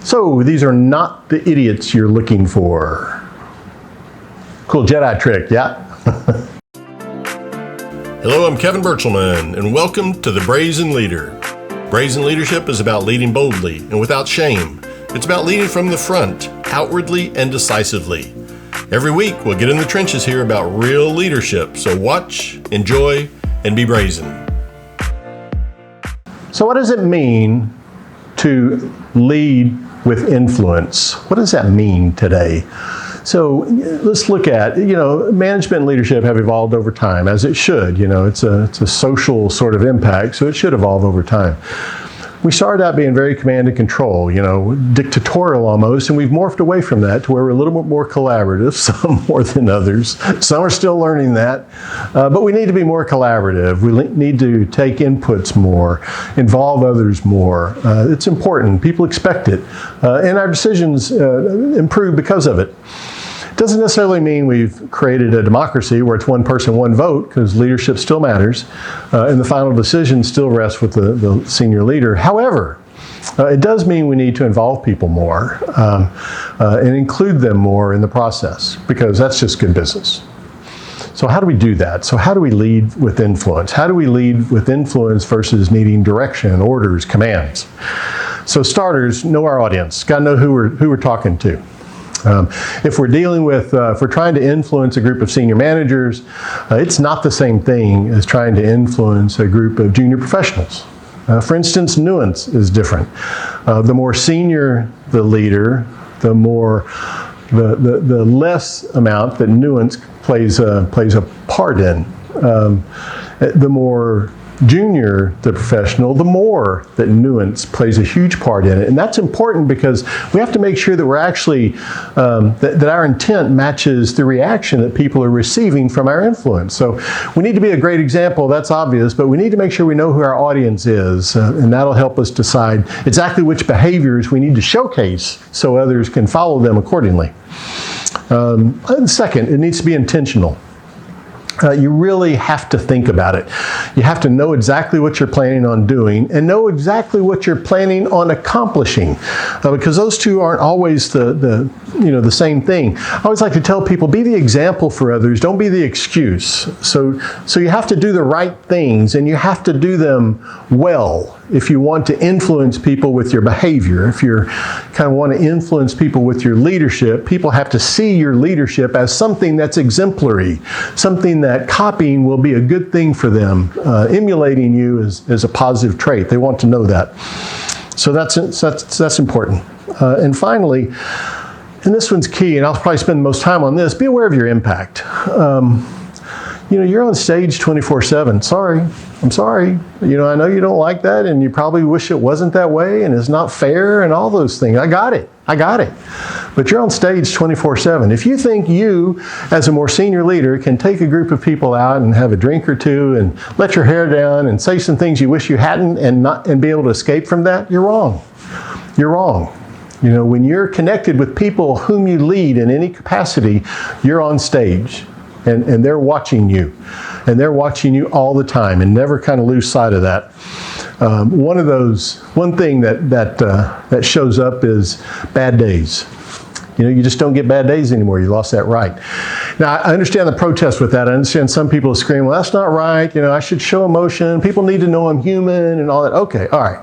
So these are not the idiots you're looking for. Cool Jedi trick, yeah? Hello, I'm Kevin Birchelman, and welcome to The Brazen Leader. Brazen leadership is about leading boldly and without shame. It's about leading from the front, outwardly and decisively. Every week, we'll get in the trenches here about real leadership, so watch, enjoy, and be brazen. So what does it mean to lead with influence? What does that mean today? So let's look at, management and leadership have evolved over time, as it should. It's a social sort of impact, so it should evolve over time. We started out being very command and control, dictatorial almost, and we've morphed away from that to where we're a little bit more collaborative, some more than others. Some are still learning that, but we need to be more collaborative. We need to take inputs more, involve others more. It's important. People expect it, and our decisions improve because of it. Doesn't necessarily mean we've created a democracy where it's one person, one vote, because leadership still matters, and the final decision still rests with the senior leader. However, it does mean we need to involve people more and include them more in the process, because that's just good business. So how do we do that? So how do we lead with influence? How do we lead with influence versus needing direction, orders, commands? So starters, know our audience. Got to know who we're talking to. If we're dealing with, if we're trying to influence a group of senior managers, it's not the same thing as trying to influence a group of junior professionals. For instance, nuance is different. The more senior the leader, the less amount that nuance plays a part in. The more junior the professional, the more that nuance plays a huge part in it. And that's important because we have to make sure that we're actually, that our intent matches the reaction that people are receiving from our influence. So we need to be a great example, that's obvious, but we need to make sure we know who our audience is, and that'll help us decide exactly which behaviors we need to showcase so others can follow them accordingly. And second, it needs to be intentional. You really have to think about it. You have to know exactly what you're planning on doing and know exactly what you're planning on accomplishing, because those two aren't always the same thing. I always like to tell people, be the example for others, don't be the excuse. So you have to do the right things, and you have to do them well if you want to influence people with your behavior. If you kind of want to influence people with your leadership, people have to see your leadership as something that's exemplary, something that copying will be a good thing for them. Emulating you is a positive trait. They want to know that. So that's important. And finally, and this one's key, and I'll probably spend the most time on this, be aware of your impact. You're on stage 24/7. Sorry, I'm sorry. I know you don't like that, and you probably wish it wasn't that way, and it's not fair, and all those things. I got it. But you're on stage 24/7. If you think you, as a more senior leader, can take a group of people out and have a drink or two and let your hair down and say some things you wish you hadn't and be able to escape from that, you're wrong. You're wrong. When you're connected with people whom you lead in any capacity, you're on stage. And they're watching you. And they're watching you all the time, and never kind of lose sight of that. One thing that shows up is bad days. You just don't get bad days anymore. You lost that right. Now, I understand the protest with that. I understand some people scream, well, that's not right. I should show emotion. People need to know I'm human and all that. Okay, all right.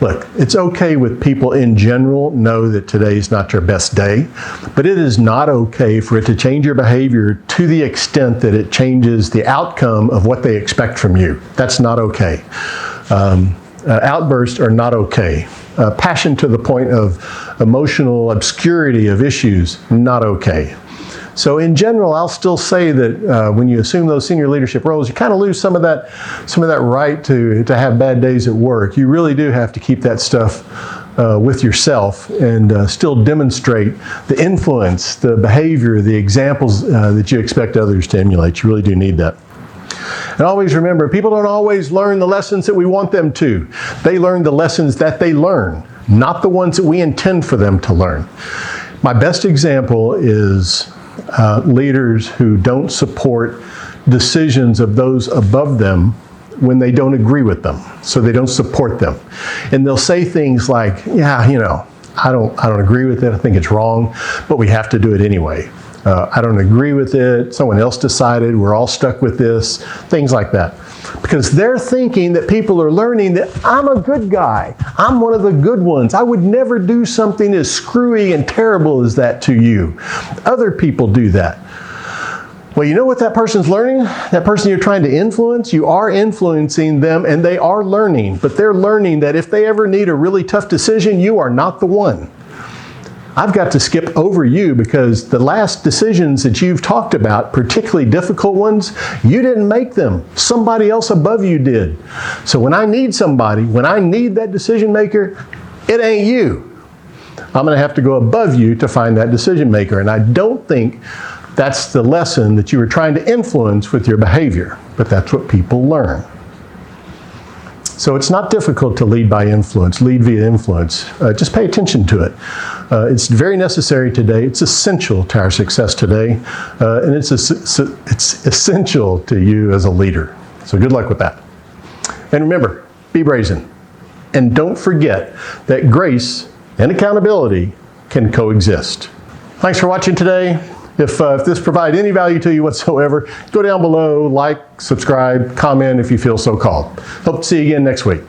Look, it's okay with people in general know that today's not their best day, but it is not okay for it to change your behavior to the extent that it changes the outcome of what they expect from you. That's not okay. Outbursts are not okay. Passion to the point of emotional obscurity of issues, not okay. So in general, I'll still say that when you assume those senior leadership roles, you kind of lose some of that right to have bad days at work. You really do have to keep that stuff with yourself and still demonstrate the influence, the behavior, the examples that you expect others to emulate. You really do need that. And always remember, people don't always learn the lessons that we want them to. They learn the lessons that they learn, not the ones that we intend for them to learn. My best example is leaders who don't support decisions of those above them when they don't agree with them, so they don't support them. And they'll say things like, yeah, I don't agree with it. I think it's wrong, but we have to do it anyway. I don't agree with it. Someone else decided. We're all stuck with this. Things like that. Because they're thinking that people are learning that I'm a good guy. I'm one of the good ones. I would never do something as screwy and terrible as that to you. Other people do that. Well, you know what that person's learning? That person you're trying to influence, you are influencing them and they are learning. But they're learning that if they ever need a really tough decision, you are not the one. I've got to skip over you because the last decisions that you've talked about, particularly difficult ones, you didn't make them. Somebody else above you did. So when I need somebody, when I need that decision maker, it ain't you. I'm going to have to go above you to find that decision maker. And I don't think that's the lesson that you were trying to influence with your behavior, but that's what people learn. So it's not difficult to lead by influence, lead via influence. Just pay attention to it. It's very necessary today. It's essential to our success today. And it's essential to you as a leader. So good luck with that. And remember, be brazen. And don't forget that grace and accountability can coexist. Thanks for watching today. If this provided any value to you whatsoever, go down below, like, subscribe, comment if you feel so called. Hope to see you again next week.